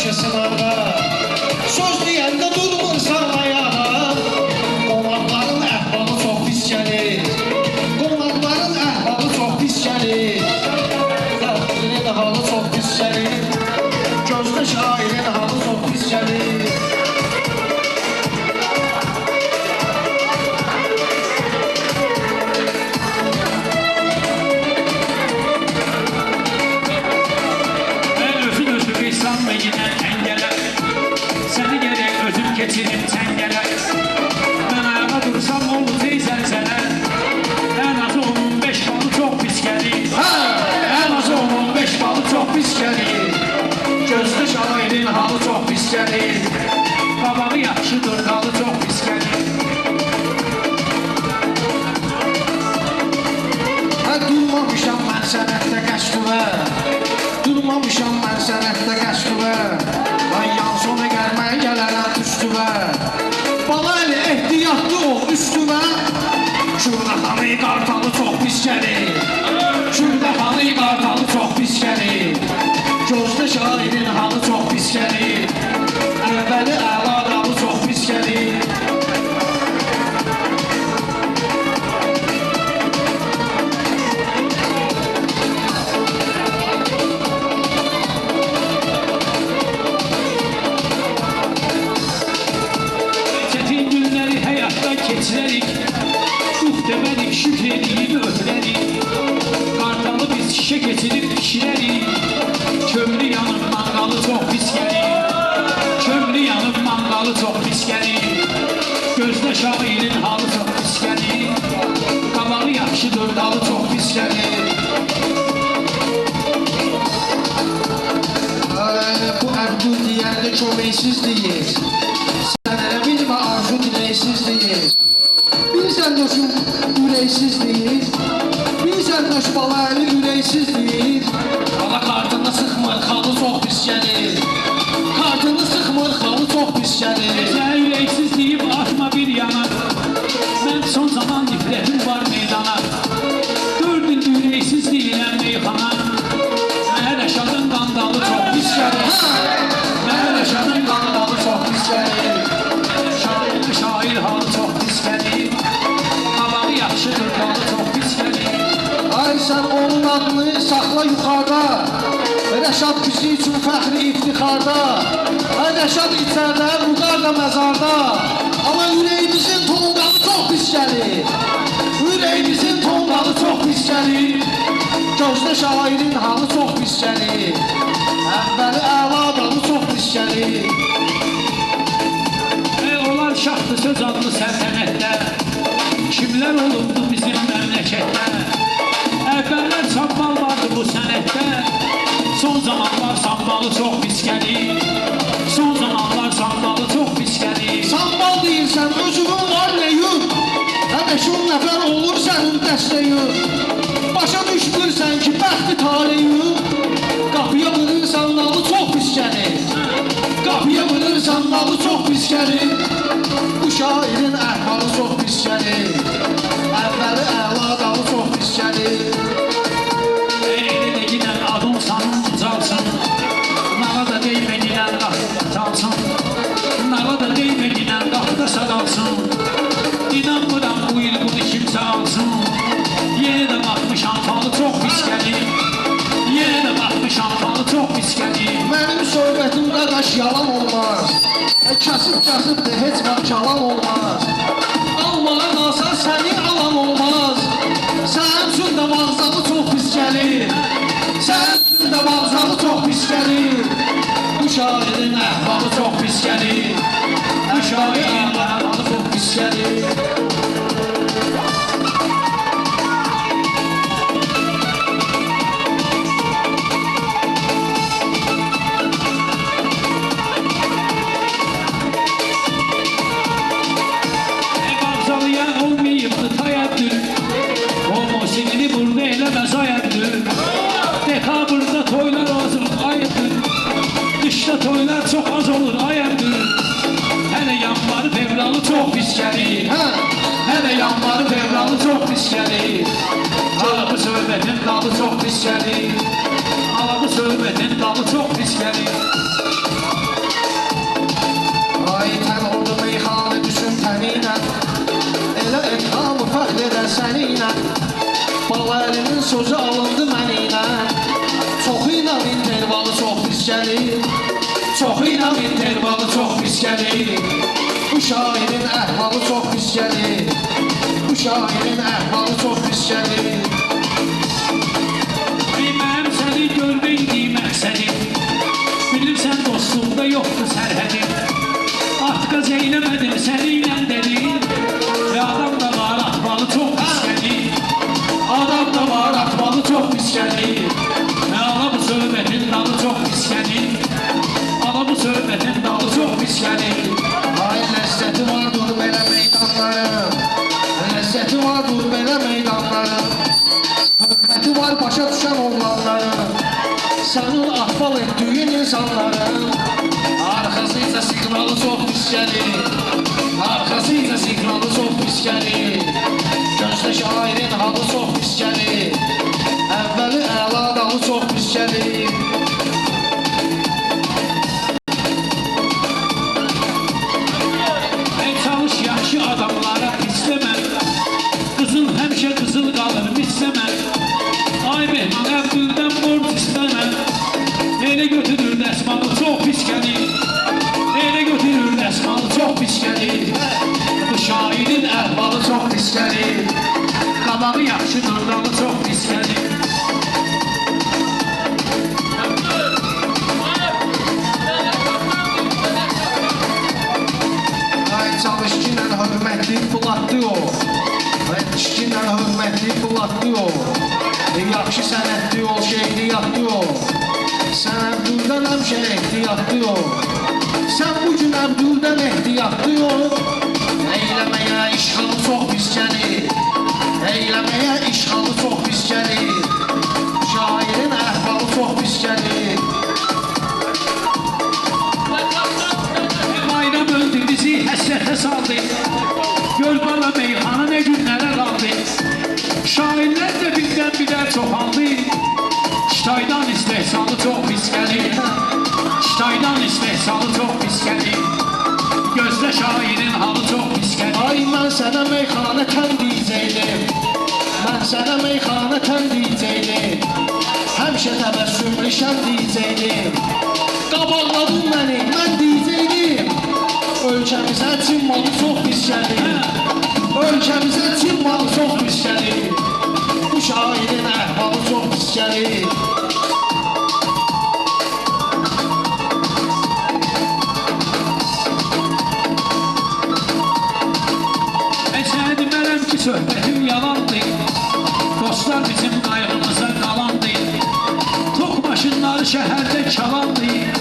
başı sınavda. Söz deyəndə durmursan ayağa. Qonaqların əhvalı çox pis gəlir. Qonaqların əhvalı çox pis gəlir. Şairin halı çox pis gəlir. Gözdə şairin halı çox pis gəlir. Geçirim çəngələ. Mən ayağa dursam olacaq zəlzələ. Ən azı 15 balı çox pis gəlir. Ən azı 15 balı çox pis gəlir. Gözdə şairin halı çox pis gəlir. Qabağı yaxşıdır, dalı çox pis gəlir. Durmamışam mən sənətdə qəşqüvə. Durmamışam mən sənətdə qəşqüvə. Ay yansona gəlmən gələnə üstüvə. Bala elə ehtiyatlı ol üstüvə. Şurdaxanı qartalı çox pis gəlir. Şurdaxanı qartalı çox pis gəlir. Gözdə şairin halı çox pis gəlir. Əvvəli əla dalı çox pis gəlir. Keçilərik, muhteməlik şükr edib ötülərik. Qartalı biz şişə keçirib pişirərik. Kömrü yanıb manqalı çox pis gəlir. Kömrü yanıb manqalı çox pis gəlir. Gözdə şairin halı çox pis gəlir. Qabağı yaxşıdır, dalı çox pis gəlir. Bu Əbdül deyəndə köməksiz deyir. Sən elə bilmə arzu diləksiz deyir. Bilsən döşüm ürəksiz deyir. Bilsən döş bala əli ürəksiz deyir. Bala kartını sıxmır, xalı çox pis gəlir. Kartını sıxmır, xalı çox pis gəlir. Sən ürəksiz deyib atma bir yana. Mən son zaman nifrətim var meydana. 4 ildir ürəksiz deyilən meyxana. Mənə Rəşadın qandalı çox pis gəlir. Mənə Rəşadın qandalı çox pis gəlir. Şair halı çox pis gəlir. Qabağı yaxşıdır, dalı çox pis gəlir. Ay sən onun adını saxla yuxarda. Rəşad bizi üçün fəxri iftixarda. Ay Rəşad içərdə, Vüqar da məzarda. Amma ürəyimizin tonqalı çox pis gəlir. Ürəyimizin tonqalı çox pis gəlir. Gözdə şairin halı çox pis gəlir. Əvvəli əla dalı çox pis gəlir. Onlar şaxtı söz adlı səltənətdə. Kimlər olubdu bizim məmləkətdə. Əvvəllər sambal vardı bu sənətdə. Son zamanlar sambalı çox pis gəlir. Son zamanlar sambalı çox pis gəlir. Sambal deyirsən, özünün var nə yox. Hələ 10 nəfər olur sənin dəstəyin. Başa düşmürsən ki, bəxti taleyin. Qapıya vurursan, nalı çox pis gəlir. Qapıya vurursan, nalı çox pis gəlir. Bu şairin əhvalı çox pis gəlir. Əvvəli əla dalı çox pis gəlir. Elə gidən adım sanın ucalsın. Nağa da deymə gilən qapıda çalsın. Nağa da deymə gilən qapıda sadalsın. İnanmıram bu il bunu kimsə alsın. Yenə də baxmışam falı çox pis gəlir. Yenə də baxmışam falı çox pis gəlir. Mənim söhbətim qaqaş yalan olmaz. Kasıb da heç vaxt yalan olmaz. Almağa qalsa səni alan olmaz. Sənin üçün də mağzalı çox pis gəlir. Sənin üçün də mağzalı çox pis gəlir. Bu şairin əhvalı çox pis gəlir. Bu şairin əhvalı çox pis gəlir. Dekabrda toylar azır ayıdır. Dışda toylar çox az olur ayıdır. Hələ yanvarı fevralı çox pis gəlir. Çox inam intervalı çox pis gəlir. Bu şairin əhvalı çox pis gəlir. Bu şairin əhvalı çox pis gəlir. Mənim səni görməkdi məqsədim. Bilirsən dostluqda yoxdur sərhədim. Artıq eyləmədim səni ilə dedim. Və adam da var atmalı çox pis gəlir. Adam da var atmalı çox pis gəlir. Və ala bu söhbətin dalı çox pis gəlir. Ala bu söhbətin dalı çox pis gəlir. Ay ləzzəti vardır belə meydanların. Ləzzəti vardır belə meydanların. Hörməti var başa düşən oğlanların. Sənin ahval etdiyin insanların. Arxasıyca siqnalı çox pis gəlir. Arxasıyca siqnalı çox pis gəlir. Gözdə şairin halı çox pis gəlir. Əvvəli əla dalı çox pis gəlir. Çalış yaxşı adamlara istəmə. Qızıl həmişə qızıl qalır istəmə. Ay mehman Əbdüldən borc istəmə. Elə götürür dəsmalı çox pis gəlir. Elə götürür dəsmalı çox pis gəlir. Bu şairin əhvalı çox pis gəlir. Qabağı yaxşı durdalı çox pis gəlir. Çalışkinlə hörmətli bulatdı o. Çalışkinlə hörmətli bulatdı o. Yaxşı sənətli ol şeyli yatdı o. Sən Əbdüldən həmişə ehtiyatlı o. Sən bugün Əbdüldən ehtiyatlı o. Eyləməyə işğalı çox pis gəlir. Eyləməyə işğalı çox pis gəlir. Şairin əhvalı çox pis gəlir. Bayram öldü bizi həsrətə saldı. Göz bala meyxana nə günlərə qaldı. Şairlər də birdən birər çoxaldı. Kitaydan istehsalı çox pis gəlir. Kitaydan istehsalı çox pis gəlir. Gözdə şairin halı çox pis gəlir. Ay mən sənə meyxana təndiyəcəydim. Mən sənə meyxana təndiyəcəydim. Həmişə təbəssümlü şən deyəcəydim. Qabaqladın məni, mən deyəcəydim. Ölkəmizə Çin malı çox pis gəlir. Ölkəmizə Çin malı çox pis gəlir. Bu şairin əhvalı çox pis gəlir. Mən sənə demərəm ki, söhbətim yalandır. Dostlar bizim qayğımıza qalandır. Tox maşınları şəhərdə çalandır.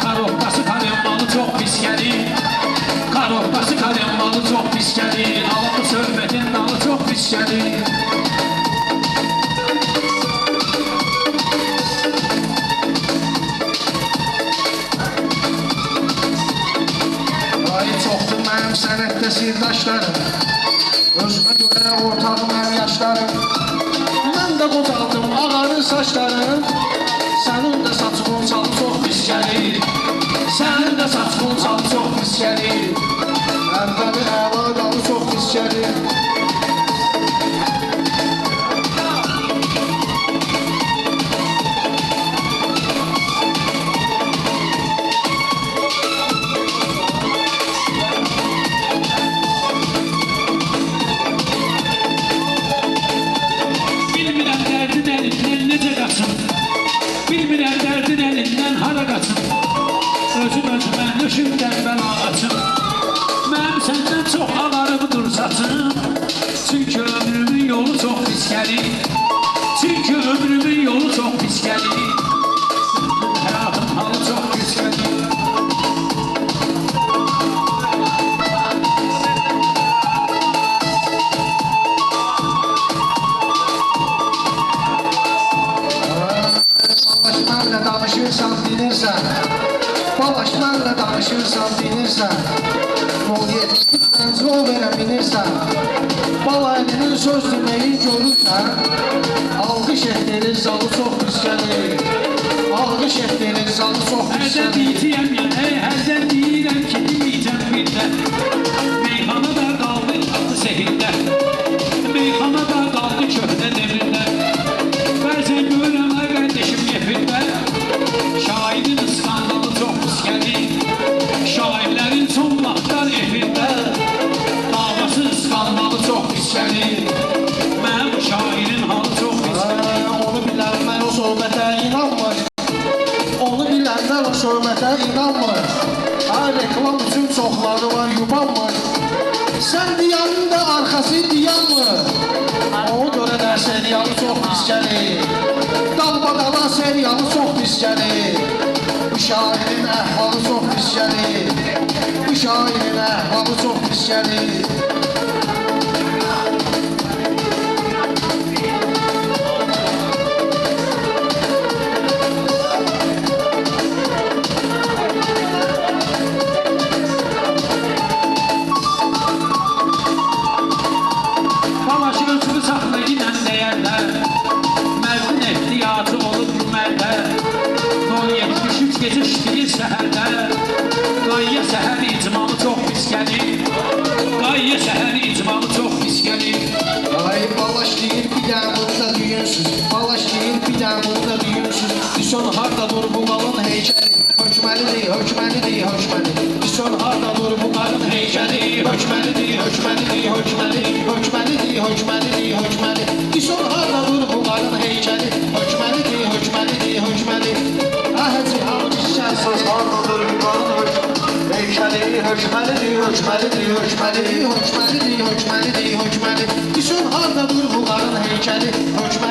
Karobbası kalemmalı çox pis gəlir. Karobbası kalemmalı çox pis gəlir. Alamı söhbətin dalı çox pis gəlir. Ay çoxdur mənim sənətdə sirdaşlarım. Özümə görə ortaq mənim yaşlarım. Mən də qocaldım ağarır saçlarım. Sənin də saçın çalı çox pis gəlir. Sənin də saçın çalı çox pis gəlir. Əvvəli əla dalı çox pis gəlir. Bilmirəm dərdin əlindən necə qaçın. Bilmirəm dərdin əlindən hara qaçın. Özüm özümə nöşümdən bəla açım. Mənim səndən çox ağarıbdır saçım. Çünki ömrümün yolu çox pis gəlir. Çünki ömrümün yolu çox pis gəlir. Həyatın halı çox pis gəlir. Balaş mənlə danışırsan bilirsən. Balaş mənlə danışırsan bilirsən. Yol yetmişsən, yol verə bilirsən. Bala əlinin söz deməyi görürsən. Alqış etdirir zalı çox pis gəlir. Alqış etdirir zalı çox pis Hərdən gəlir. deyirəm ya, hərdən deyirəm ki, deməyəcəm bir də. Meyxana da qaldı atı sehirdə. Meyxana da qaldı köhnə demirdə. Bəzən görürəm qardeşim yefirdə. Şairin skandalı çox pis inanmır. Ay reklam üçün çoxları var yubanmır. Sən diyanın da arxası diyanmır. Ona görə də seriyalı çox pis gəlir. Dalbadala seriyalı çox pis gəlir. Bu şairin əhvalı çox pis gəlir. Bu şairin əhvalı çox pis gəlir. Balaşın özünü saxlayınan deyərlər Mərdin ehtiyatı olur mərdə Nol 73 gecə işləyir səhərdə Qayya səhər icmalı çox pis gəlir Qayya səhər icmalı çox pis gəlir Ay balaş deyir bir dənə burada düyünsüz. Balaş deyir bir dənə burada düyünsüz. Dison harda dur bu qalın heykəli. Hökməlidir, hökməlidir, hökməli. Dison harda dur bu qalın heykəli. Hökməlidir, hökməlidir, hökməli. Hökməlidir, hökməlidir, hökməli. Dison harda dur bu qalın heykəli. Hökməlidir, hökməlidir, hökməli. Əhəci hamı şəhsəz harda dur bu qalın heykəli. Hökməlidir, hökməlidir, hökməli. Hökməlidir, hökməlidir, hökməli. Dison harda dur bu qalın heykəli. Hökməlidir.